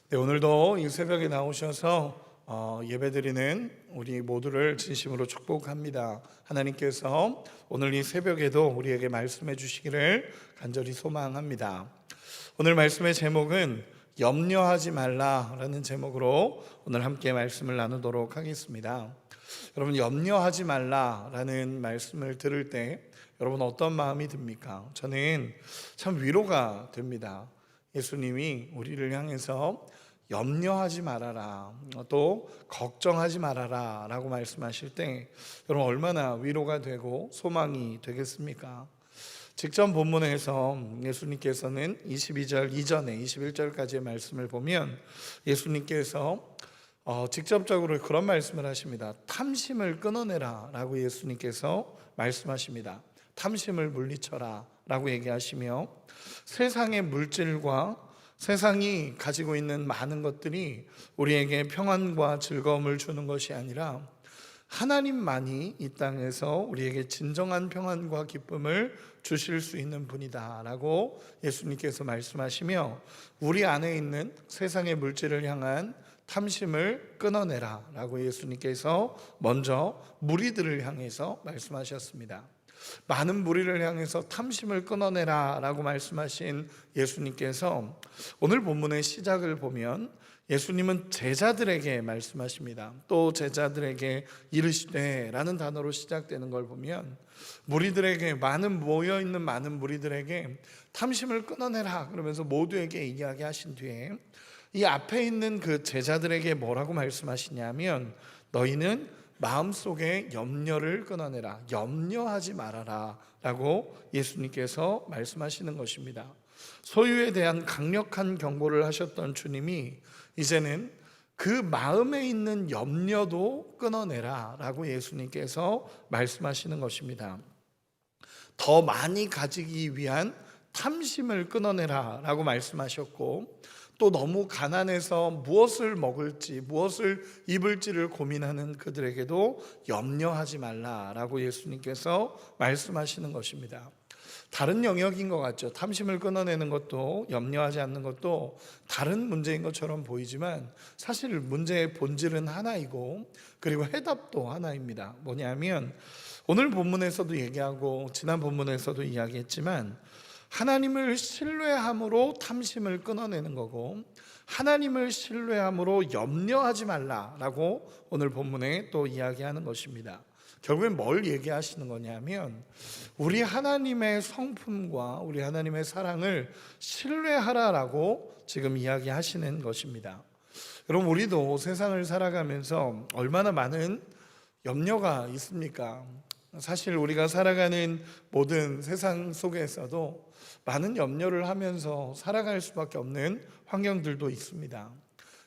네, 오늘도 이 새벽에 나오셔서 예배드리는 우리 모두를 진심으로 축복합니다. 하나님께서 오늘 이 새벽에도 우리에게 말씀해 주시기를 간절히 소망합니다. 오늘 말씀의 제목은 염려하지 말라라는 제목으로 오늘 함께 말씀을 나누도록 하겠습니다. 여러분, 염려하지 말라라는 말씀을 들을 때 여러분 어떤 마음이 듭니까? 저는 참 위로가 됩니다. 예수님이 우리를 향해서 염려하지 말아라, 또 걱정하지 말아라 라고 말씀하실 때 여러분 얼마나 위로가 되고 소망이 되겠습니까? 직전 본문에서 예수님께서는 22절 이전에 21절까지의 말씀을 보면 예수님께서 직접적으로 그런 말씀을 하십니다. 탐심을 끊어내라 라고 예수님께서 말씀하십니다. 탐심을 물리쳐라 라고 얘기하시며, 세상의 물질과 세상이 가지고 있는 많은 것들이 우리에게 평안과 즐거움을 주는 것이 아니라 하나님만이 이 땅에서 우리에게 진정한 평안과 기쁨을 주실 수 있는 분이다 라고 예수님께서 말씀하시며, 우리 안에 있는 세상의 물질을 향한 탐심을 끊어내라 라고 예수님께서 먼저 무리들을 향해서 말씀하셨습니다. 많은 무리를 향해서 탐심을 끊어내라 라고 말씀하신 예수님께서 오늘 본문의 시작을 보면 예수님은 제자들에게 말씀하십니다. 또 제자들에게 이르시되 라는 단어로 시작되는 걸 보면 무리들에게, 모여있는 많은 무리들에게 탐심을 끊어내라 그러면서 모두에게 이야기하신 뒤에 이 앞에 있는 그 제자들에게 뭐라고 말씀하시냐면, 너희는 마음속에 염려를 끊어내라, 염려하지 말아라 라고 예수님께서 말씀하시는 것입니다. 소유에 대한 강력한 경고를 하셨던 주님이 이제는 그 마음에 있는 염려도 끊어내라 라고 예수님께서 말씀하시는 것입니다. 더 많이 가지기 위한 탐심을 끊어내라 라고 말씀하셨고, 또 너무 가난해서 무엇을 먹을지 무엇을 입을지를 고민하는 그들에게도 염려하지 말라라고 예수님께서 말씀하시는 것입니다. 다른 영역인 것 같죠. 탐심을 끊어내는 것도 염려하지 않는 것도 다른 문제인 것처럼 보이지만 사실 문제의 본질은 하나이고, 그리고 해답도 하나입니다. 뭐냐면 오늘 본문에서도 얘기하고 지난 본문에서도 이야기했지만, 하나님을 신뢰함으로 탐심을 끊어내는 거고, 하나님을 신뢰함으로 염려하지 말라라고 오늘 본문에 또 이야기하는 것입니다. 결국엔 뭘 얘기하시는 거냐면, 우리 하나님의 성품과 우리 하나님의 사랑을 신뢰하라라고 지금 이야기하시는 것입니다. 여러분, 우리도 세상을 살아가면서 얼마나 많은 염려가 있습니까? 사실 우리가 살아가는 모든 세상 속에서도 많은 염려를 하면서 살아갈 수밖에 없는 환경들도 있습니다.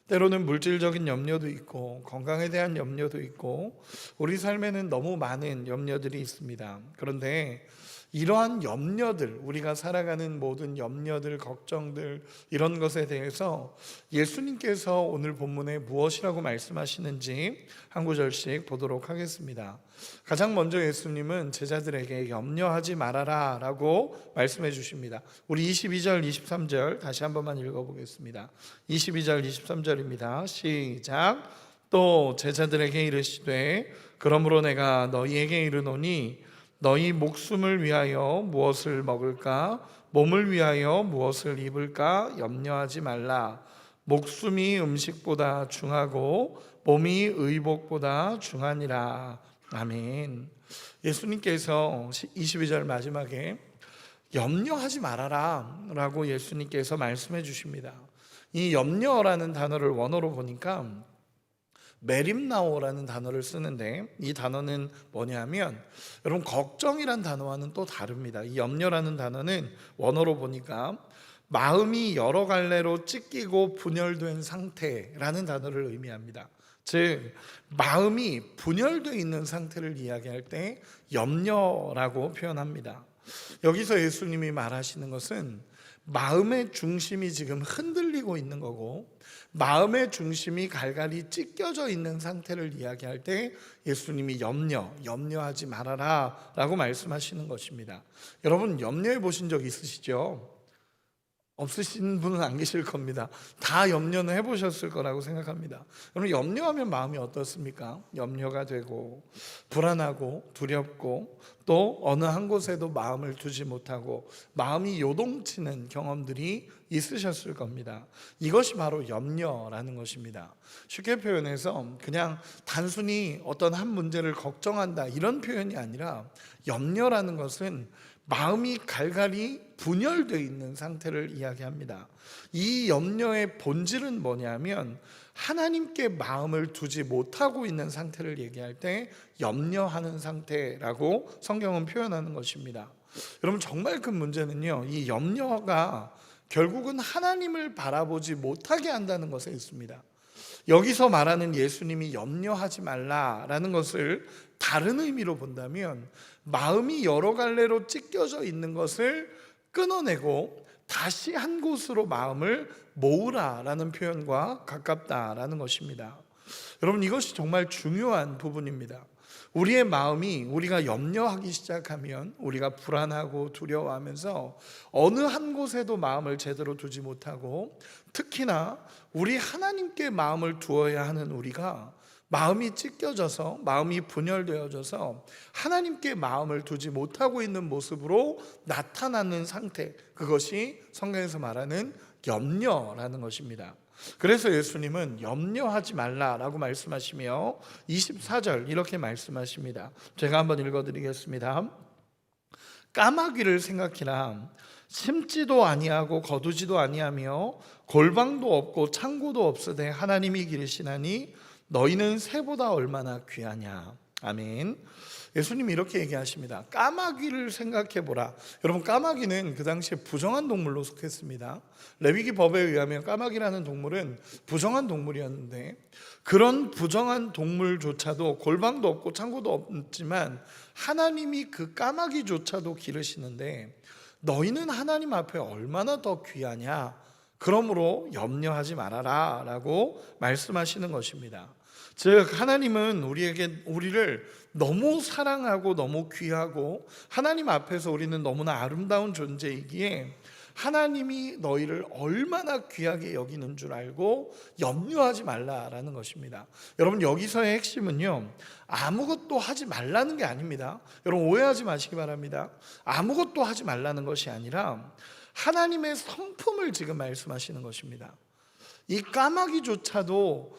때로는 물질적인 염려도 있고 건강에 대한 염려도 있고 우리 삶에는 너무 많은 염려들이 있습니다. 그런데 이러한 염려들, 우리가 살아가는 모든 염려들, 걱정들, 이런 것에 대해서 예수님께서 오늘 본문에 무엇이라고 말씀하시는지 한 구절씩 보도록 하겠습니다. 가장 먼저 예수님은 제자들에게 염려하지 말아라 라고 말씀해 주십니다. 우리 22절, 23절 다시 한 번만 읽어보겠습니다. 22절, 23절입니다. 시작. 또 제자들에게 이르시되, 그러므로 내가 너희에게 이르노니 너희 목숨을 위하여 무엇을 먹을까, 몸을 위하여 무엇을 입을까 염려하지 말라. 목숨이 음식보다 중하고 몸이 의복보다 중하니라. 아멘. 예수님께서 22절 마지막에 염려하지 말아라 라고 예수님께서 말씀해 주십니다. 이 염려라는 단어를 원어로 보니까 메림나오라는 단어를 쓰는데, 이 단어는 뭐냐면 여러분, 걱정이란 단어와는 또 다릅니다. 이 염려라는 단어는 원어로 보니까 마음이 여러 갈래로 찢기고 분열된 상태라는 단어를 의미합니다. 즉 마음이 분열되어 있는 상태를 이야기할 때 염려라고 표현합니다. 여기서 예수님이 말하시는 것은 마음의 중심이 지금 흔들리고 있는 거고, 마음의 중심이 갈갈이 찢겨져 있는 상태를 이야기할 때 예수님이 염려하지 말아라 라고 말씀하시는 것입니다. 여러분, 염려해 보신 적 있으시죠? 없으신 분은 안 계실 겁니다. 다 염려는 해보셨을 거라고 생각합니다. 여러분, 염려하면 마음이 어떻습니까? 염려가 되고 불안하고 두렵고 또 어느 한 곳에도 마음을 두지 못하고 마음이 요동치는 경험들이 있으셨을 겁니다. 이것이 바로 염려라는 것입니다. 쉽게 표현해서 그냥 단순히 어떤 한 문제를 걱정한다 이런 표현이 아니라, 염려라는 것은 마음이 갈갈이 분열되어 있는 상태를 이야기합니다. 이 염려의 본질은 뭐냐면 하나님께 마음을 두지 못하고 있는 상태를 얘기할 때 염려하는 상태라고 성경은 표현하는 것입니다. 여러분, 정말 큰 문제는요, 이 염려가 결국은 하나님을 바라보지 못하게 한다는 것에 있습니다. 여기서 말하는 예수님이 염려하지 말라라는 것을 다른 의미로 본다면, 마음이 여러 갈래로 찢겨져 있는 것을 끊어내고 다시 한 곳으로 마음을 모으라라는 표현과 가깝다라는 것입니다. 여러분, 이것이 정말 중요한 부분입니다. 우리의 마음이, 우리가 염려하기 시작하면 우리가 불안하고 두려워하면서 어느 한 곳에도 마음을 제대로 두지 못하고, 특히나 우리 하나님께 마음을 두어야 하는 우리가 마음이 찢겨져서, 마음이 분열되어져서 하나님께 마음을 두지 못하고 있는 모습으로 나타나는 상태, 그것이 성경에서 말하는 염려라는 것입니다. 그래서 예수님은 염려하지 말라라고 말씀하시며 24절 이렇게 말씀하십니다. 제가 한번 읽어드리겠습니다. 까마귀를 생각히라. 심지도 아니하고 거두지도 아니하며 골방도 없고 창고도 없으되 하나님이 기르시나니 너희는 새보다 얼마나 귀하냐. 아멘. 예수님이 이렇게 얘기하십니다. 까마귀를 생각해보라. 여러분, 까마귀는 그 당시에 부정한 동물로 속했습니다. 레위기 법에 의하면 까마귀라는 동물은 부정한 동물이었는데, 그런 부정한 동물조차도 골방도 없고 창고도 없지만 하나님이 그 까마귀조차도 기르시는데 너희는 하나님 앞에 얼마나 더 귀하냐. 그러므로 염려하지 말아라 라고 말씀하시는 것입니다. 즉, 하나님은 우리를 너무 사랑하고 너무 귀하고 하나님 앞에서 우리는 너무나 아름다운 존재이기에 하나님이 너희를 얼마나 귀하게 여기는 줄 알고 염려하지 말라라는 것입니다. 여러분, 여기서의 핵심은요, 아무것도 하지 말라는 게 아닙니다. 여러분, 오해하지 마시기 바랍니다. 아무것도 하지 말라는 것이 아니라 하나님의 성품을 지금 말씀하시는 것입니다. 이 까마귀조차도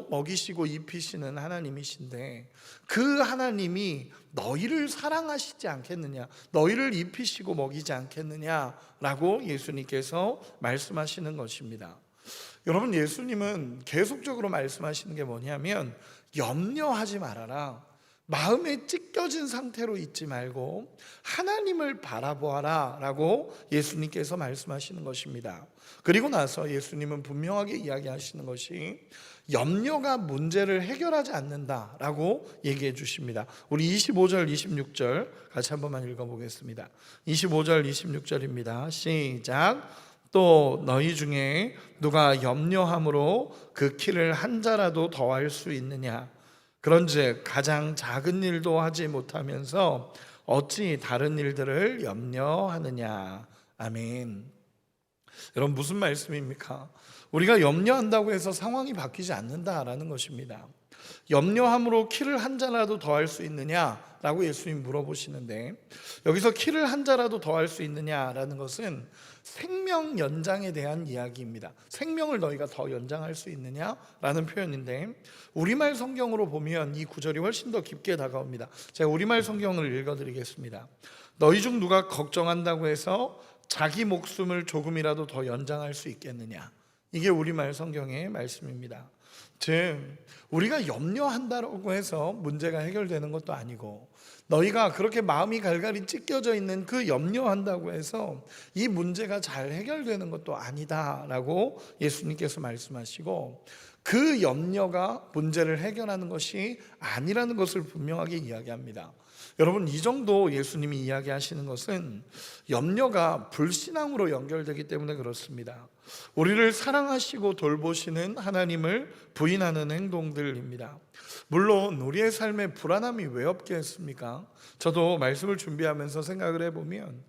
먹이시고 입히시는 하나님이신데, 그 하나님이 너희를 사랑하시지 않겠느냐, 너희를 입히시고 먹이지 않겠느냐라고 예수님께서 말씀하시는 것입니다. 여러분, 예수님은 계속적으로 말씀하시는 게 뭐냐면 염려하지 말아라. 마음에 찢겨진 상태로 있지 말고 하나님을 바라보아라 라고 예수님께서 말씀하시는 것입니다. 그리고 나서 예수님은 분명하게 이야기하시는 것이 염려가 문제를 해결하지 않는다라고 얘기해 주십니다. 우리 25절 26절 같이 한 번만 읽어보겠습니다. 25절 26절입니다. 시작. 또 너희 중에 누가 염려함으로 그 키를 한 자라도 더할 수 있느냐. 그런즉 가장 작은 일도 하지 못하면서 어찌 다른 일들을 염려하느냐. 아멘. 여러분, 무슨 말씀입니까? 우리가 염려한다고 해서 상황이 바뀌지 않는다라는 것입니다. 염려함으로 키를 한 자라도 더할 수 있느냐라고 예수님 물어보시는데, 여기서 키를 한 자라도 더할 수 있느냐라는 것은 생명 연장에 대한 이야기입니다. 생명을 너희가 더 연장할 수 있느냐라는 표현인데, 우리말 성경으로 보면 이 구절이 훨씬 더 깊게 다가옵니다. 제가 우리말 성경을 읽어드리겠습니다. 너희 중 누가 걱정한다고 해서 자기 목숨을 조금이라도 더 연장할 수 있겠느냐. 이게 우리말 성경의 말씀입니다. 즉, 우리가 염려한다고 해서 문제가 해결되는 것도 아니고, 너희가 그렇게 마음이 갈갈이 찢겨져 있는 그 염려한다고 해서 이 문제가 잘 해결되는 것도 아니다라고 예수님께서 말씀하시고, 그 염려가 문제를 해결하는 것이 아니라는 것을 분명하게 이야기합니다. 여러분, 이 정도 예수님이 이야기하시는 것은 염려가 불신앙으로 연결되기 때문에 그렇습니다. 우리를 사랑하시고 돌보시는 하나님을 부인하는 행동들입니다. 물론 우리의 삶에 불안함이 왜 없겠습니까? 저도 말씀을 준비하면서 생각을 해보면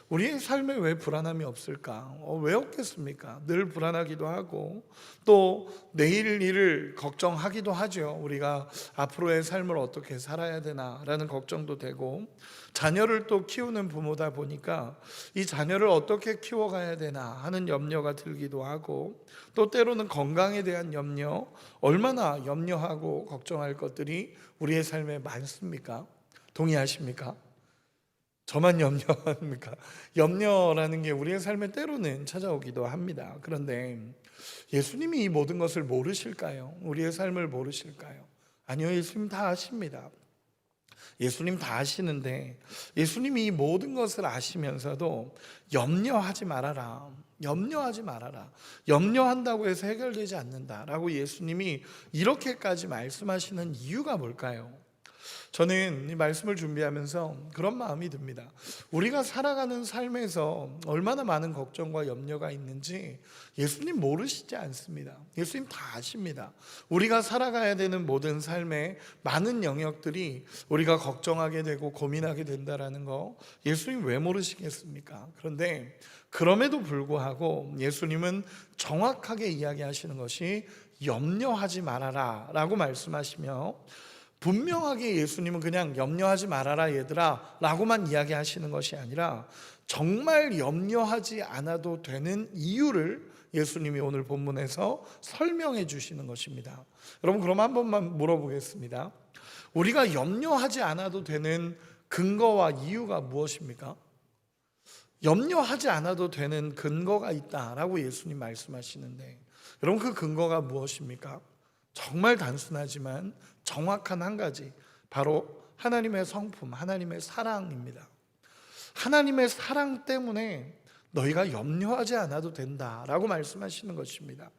우리의 삶에 왜 불안함이 없을까? 왜 없겠습니까? 늘 불안하기도 하고 또 내일 일을 걱정하기도 하죠. 우리가 앞으로의 삶을 어떻게 살아야 되나라는 걱정도 되고, 자녀를 또 키우는 부모다 보니까 이 자녀를 어떻게 키워가야 되나 하는 염려가 들기도 하고, 또 때로는 건강에 대한 염려, 얼마나 염려하고 걱정할 것들이 우리의 삶에 많습니까? 동의하십니까? 저만 염려합니까? 염려라는 게 우리의 삶에 때로는 찾아오기도 합니다. 그런데 예수님이 이 모든 것을 모르실까요? 우리의 삶을 모르실까요? 아니요, 예수님 다 아십니다. 예수님 다 아시는데 예수님이 이 모든 것을 아시면서도 염려하지 말아라, 염려하지 말아라, 염려한다고 해서 해결되지 않는다라고 예수님이 이렇게까지 말씀하시는 이유가 뭘까요? 저는 이 말씀을 준비하면서 그런 마음이 듭니다. 우리가 살아가는 삶에서 얼마나 많은 걱정과 염려가 있는지 예수님 모르시지 않습니다. 예수님 다 아십니다. 우리가 살아가야 되는 모든 삶의 많은 영역들이 우리가 걱정하게 되고 고민하게 된다는 거 예수님 왜 모르시겠습니까? 그런데 그럼에도 불구하고 예수님은 정확하게 이야기하시는 것이 염려하지 말아라 라고 말씀하시며, 분명하게 예수님은 그냥 염려하지 말아라 얘들아 라고만 이야기하시는 것이 아니라 정말 염려하지 않아도 되는 이유를 예수님이 오늘 본문에서 설명해 주시는 것입니다. 여러분, 그럼 한 번만 물어보겠습니다. 우리가 염려하지 않아도 되는 근거와 이유가 무엇입니까? 염려하지 않아도 되는 근거가 있다라고 예수님 말씀하시는데, 여러분 그 근거가 무엇입니까? 정말 단순하지만 정확한 한 가지, 바로 하나님의 성품, 하나님의 사랑입니다. 하나님의 사랑 때문에 너희가 염려하지 않아도 된다라고 말씀하시는 것입니다.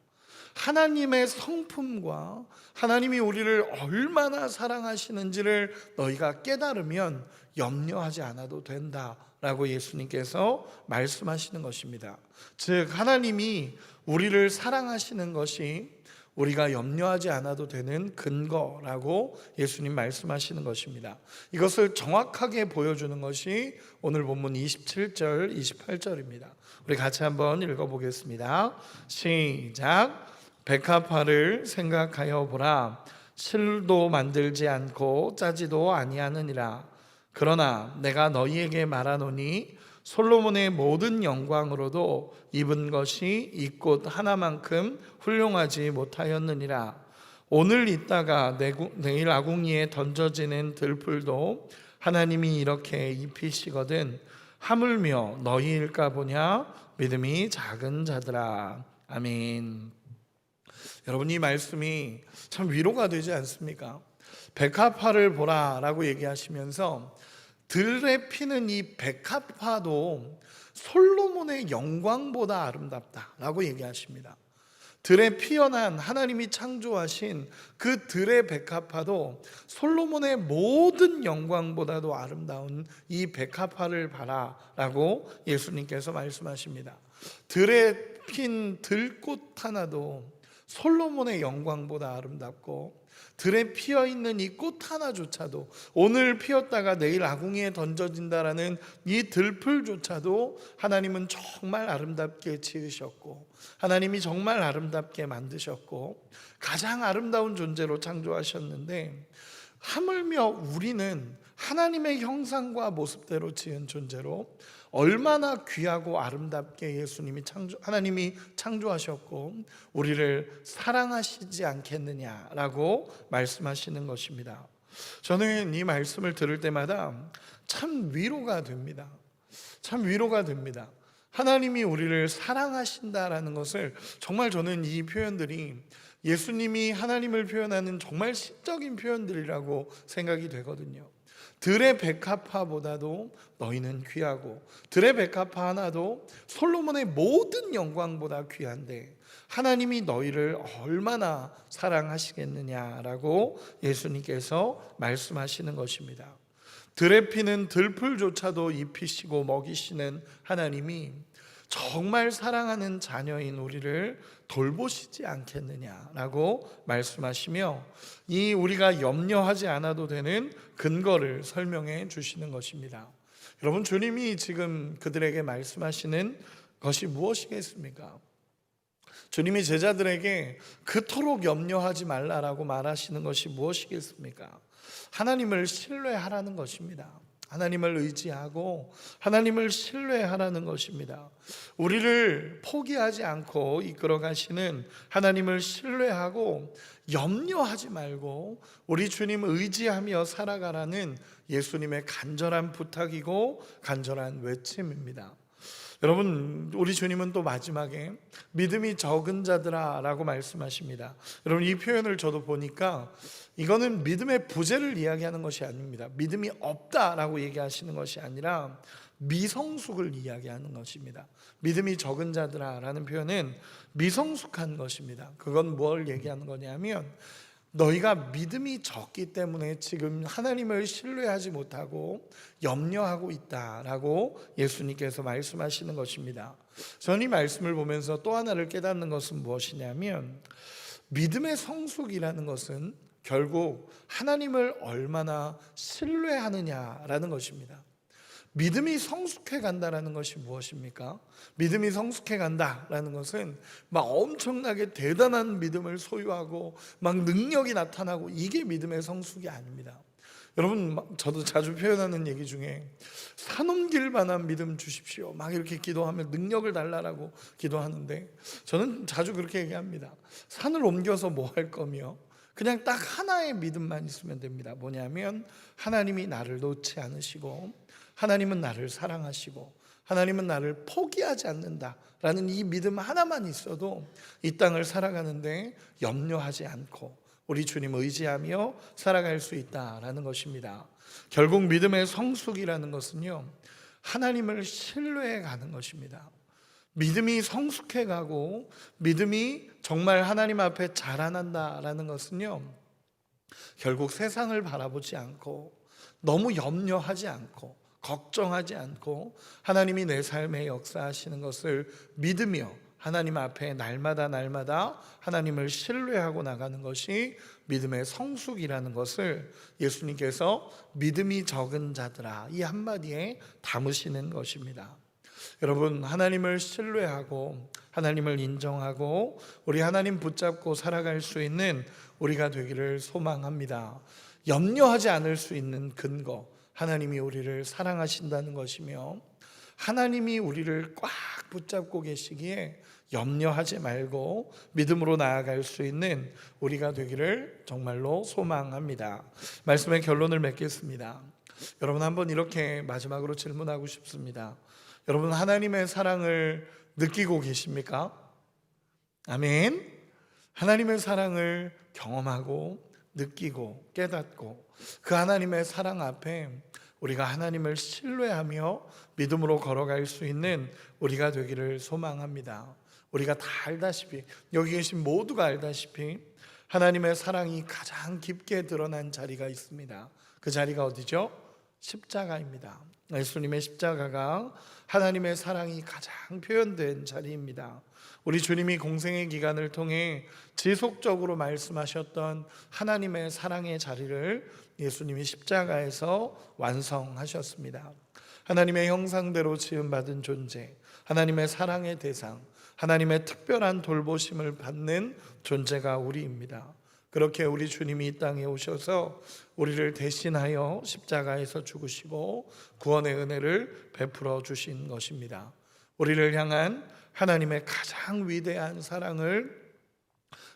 하나님의 성품과 하나님이 우리를 얼마나 사랑하시는지를 너희가 깨달으면 염려하지 않아도 된다라고 예수님께서 말씀하시는 것입니다. 즉 하나님이 우리를 사랑하시는 것이 우리가 염려하지 않아도 되는 근거라고 예수님 말씀하시는 것입니다. 이것을 정확하게 보여주는 것이 오늘 본문 27절, 28절입니다. 우리 같이 한번 읽어보겠습니다. 시작. 백합화를 생각하여 보라. 실도 만들지 않고 짜지도 아니하느니라. 그러나 내가 너희에게 말하노니 솔로몬의 모든 영광으로도 입은 것이 이 꽃 하나만큼 훌륭하지 못하였느니라. 오늘 있다가 내일 아궁이에 던져지는 들풀도 하나님이 이렇게 입히시거든 하물며 너희일까 보냐 믿음이 작은 자들아. 아멘. 여러분, 이 말씀이 참 위로가 되지 않습니까? 백합화를 보라 라고 얘기하시면서 들에 피는 이 백합화도 솔로몬의 영광보다 아름답다라고 얘기하십니다. 들에 피어난 하나님이 창조하신 그 들의 백합화도 솔로몬의 모든 영광보다도 아름다운 이 백합화를 봐라라고 예수님께서 말씀하십니다. 들에 핀 들꽃 하나도 솔로몬의 영광보다 아름답고, 들에 피어있는 이 꽃 하나조차도, 오늘 피었다가 내일 아궁이에 던져진다라는 이 들풀조차도 하나님은 정말 아름답게 지으셨고, 하나님이 정말 아름답게 만드셨고 가장 아름다운 존재로 창조하셨는데, 하물며 우리는 하나님의 형상과 모습대로 지은 존재로 얼마나 귀하고 아름답게 하나님이 창조하셨고 우리를 사랑하시지 않겠느냐라고 말씀하시는 것입니다. 저는 이 말씀을 들을 때마다 참 위로가 됩니다. 참 위로가 됩니다. 하나님이 우리를 사랑하신다라는 것을, 정말 저는 이 표현들이 예수님이 하나님을 표현하는 정말 시적인 표현들이라고 생각이 되거든요. 들의 백합화보다도 너희는 귀하고, 들의 백합화 하나도 솔로몬의 모든 영광보다 귀한데 하나님이 너희를 얼마나 사랑하시겠느냐라고 예수님께서 말씀하시는 것입니다. 들에 피는 들풀조차도 입히시고 먹이시는 하나님이 정말 사랑하는 자녀인 우리를 돌보시지 않겠느냐라고 말씀하시며, 이 우리가 염려하지 않아도 되는 근거를 설명해 주시는 것입니다. 여러분, 주님이 지금 그들에게 말씀하시는 것이 무엇이겠습니까? 주님이 제자들에게 그토록 염려하지 말라라고 말하시는 것이 무엇이겠습니까? 하나님을 신뢰하라는 것입니다. 하나님을 의지하고 하나님을 신뢰하라는 것입니다. 우리를 포기하지 않고 이끌어 가시는 하나님을 신뢰하고 염려하지 말고 우리 주님 의지하며 살아가라는 예수님의 간절한 부탁이고 간절한 외침입니다. 여러분, 우리 주님은 또 마지막에 믿음이 적은 자들아 라고 말씀하십니다. 여러분, 이 표현을 저도 보니까 이거는 믿음의 부재를 이야기하는 것이 아닙니다. 믿음이 없다라고 얘기하시는 것이 아니라 미성숙을 이야기하는 것입니다. 믿음이 적은 자들아 라는 표현은 미성숙한 것입니다. 그건 뭘 얘기하는 거냐면, 너희가 믿음이 적기 때문에 지금 하나님을 신뢰하지 못하고 염려하고 있다라고 예수님께서 말씀하시는 것입니다. 저는 이 말씀을 보면서 또 하나를 깨닫는 것은 무엇이냐면, 믿음의 성숙이라는 것은 결국 하나님을 얼마나 신뢰하느냐라는 것입니다. 믿음이 성숙해 간다라는 것이 무엇입니까? 믿음이 성숙해 간다라는 것은 막 엄청나게 대단한 믿음을 소유하고 막 능력이 나타나고, 이게 믿음의 성숙이 아닙니다. 여러분, 저도 자주 표현하는 얘기 중에 산 옮길 만한 믿음 주십시오 막 이렇게 기도하면 능력을 달라라고 기도하는데, 저는 자주 그렇게 얘기합니다. 산을 옮겨서 뭐 할 거며 그냥 딱 하나의 믿음만 있으면 됩니다. 뭐냐면, 하나님이 나를 놓지 않으시고 하나님은 나를 사랑하시고 하나님은 나를 포기하지 않는다라는 이 믿음 하나만 있어도 이 땅을 살아가는데 염려하지 않고 우리 주님 의지하며 살아갈 수 있다라는 것입니다. 결국 믿음의 성숙이라는 것은요, 하나님을 신뢰해 가는 것입니다. 믿음이 성숙해 가고 믿음이 정말 하나님 앞에 자라난다라는 것은요, 결국 세상을 바라보지 않고 너무 염려하지 않고 걱정하지 않고 하나님이 내 삶에 역사하시는 것을 믿으며 하나님 앞에 날마다 하나님을 신뢰하고 나가는 것이 믿음의 성숙이라는 것을 예수님께서 믿음이 적은 자들아 이 한마디에 담으시는 것입니다. 여러분, 하나님을 신뢰하고 하나님을 인정하고 우리 하나님 붙잡고 살아갈 수 있는 우리가 되기를 소망합니다. 염려하지 않을 수 있는 근거, 하나님이 우리를 사랑하신다는 것이며 하나님이 우리를 꽉 붙잡고 계시기에 염려하지 말고 믿음으로 나아갈 수 있는 우리가 되기를 정말로 소망합니다. 말씀의 결론을 맺겠습니다. 여러분, 한번 이렇게 마지막으로 질문하고 싶습니다. 여러분, 하나님의 사랑을 느끼고 계십니까? 아멘. 하나님의 사랑을 경험하고 느끼고 깨닫고 그 하나님의 사랑 앞에 우리가 하나님을 신뢰하며 믿음으로 걸어갈 수 있는 우리가 되기를 소망합니다. 우리가 다 알다시피, 여기 계신 모두가 알다시피 하나님의 사랑이 가장 깊게 드러난 자리가 있습니다. 그 자리가 어디죠? 십자가입니다. 예수님의 십자가가 하나님의 사랑이 가장 표현된 자리입니다. 우리 주님이 공생의 기간을 통해 지속적으로 말씀하셨던 하나님의 사랑의 자리를 예수님이 십자가에서 완성하셨습니다. 하나님의 형상대로 지음받은 존재, 하나님의 사랑의 대상, 하나님의 특별한 돌보심을 받는 존재가 우리입니다. 그렇게 우리 주님이 이 땅에 오셔서 우리를 대신하여 십자가에서 죽으시고 구원의 은혜를 베풀어 주신 것입니다. 우리를 향한 하나님의 가장 위대한 사랑을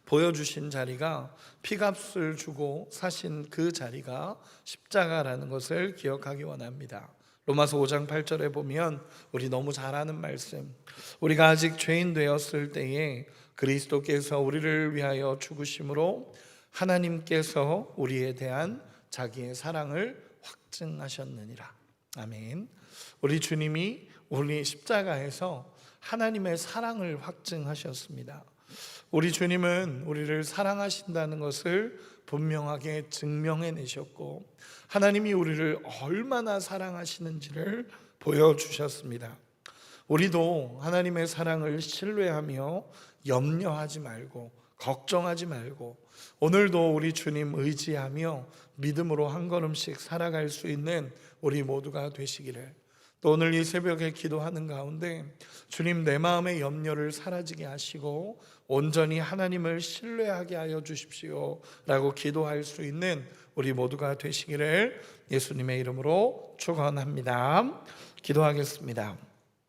보여주신 자리가, 피값을 주고 사신 그 자리가 십자가라는 것을 기억하기 원합니다. 로마서 5장 8절에 보면 우리 너무 잘 아는 말씀, 우리가 아직 죄인 되었을 때에 그리스도께서 우리를 위하여 죽으심으로 하나님께서 우리에 대한 자기의 사랑을 확증하셨느니라. 아멘. 우리 주님이 우리 십자가에서 하나님의 사랑을 확증하셨습니다. 우리 주님은 우리를 사랑하신다는 것을 분명하게 증명해내셨고 하나님이 우리를 얼마나 사랑하시는지를 보여주셨습니다. 우리도 하나님의 사랑을 신뢰하며 염려하지 말고 걱정하지 말고 오늘도 우리 주님 의지하며 믿음으로 한 걸음씩 살아갈 수 있는 우리 모두가 되시기를, 또 오늘 이 새벽에 기도하는 가운데 주님 내 마음의 염려를 사라지게 하시고 온전히 하나님을 신뢰하게 하여 주십시오 라고 기도할 수 있는 우리 모두가 되시기를 예수님의 이름으로 축원합니다. 기도하겠습니다.